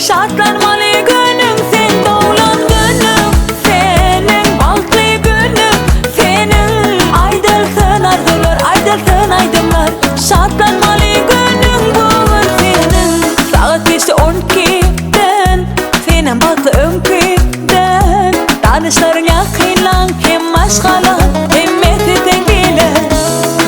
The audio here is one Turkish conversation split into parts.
Şartlanmalı günüm sen doğulan günüm, senin balklı günüm, senin aydılsın arzular, aydılsın aydınlar. Şartlanmalı günüm bugün senin, saat 5:12'den, senin balklı ömküden. Tanışların yakınlan kim maşgalan, emmeti tengiyle.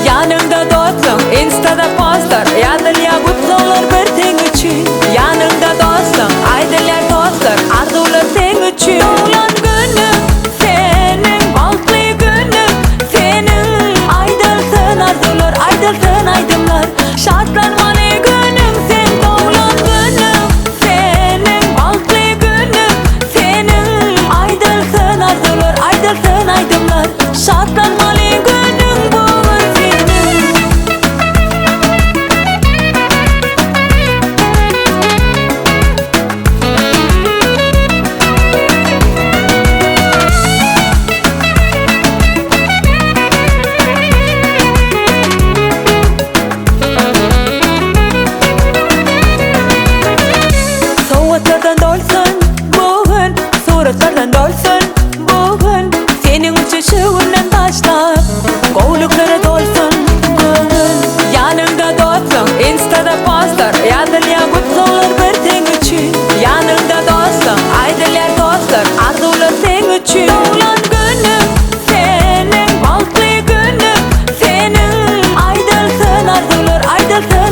Yanında dostum, instada postlar, yadır ya kutlular bir ten için. Yanında dostum, aydılar dostlar, arzular sen için. Doğulan günüm, senin balklı günüm, senin aydılsın arzular, aydılsın aydınlar. Şartlanmalı günüm sen doğulan günüm, senin balklı günüm, senin aydılsın arzular, aydılsın aydınlar. Şartlanmalı günüm bugün senin. Soğuklardan dolsun bugün, suratlardan dolsun bugün. Senin uçuşuğundan başlar, kovluklara dolsun bugün. Yanında dostum, instada postlar, yadır ya kutlular bir ten için. Yanında dostum, aydılar dostlar, arzular sen için. Doğulan günüm, senin balklı günüm, senin aydılsın arzular, aydılsın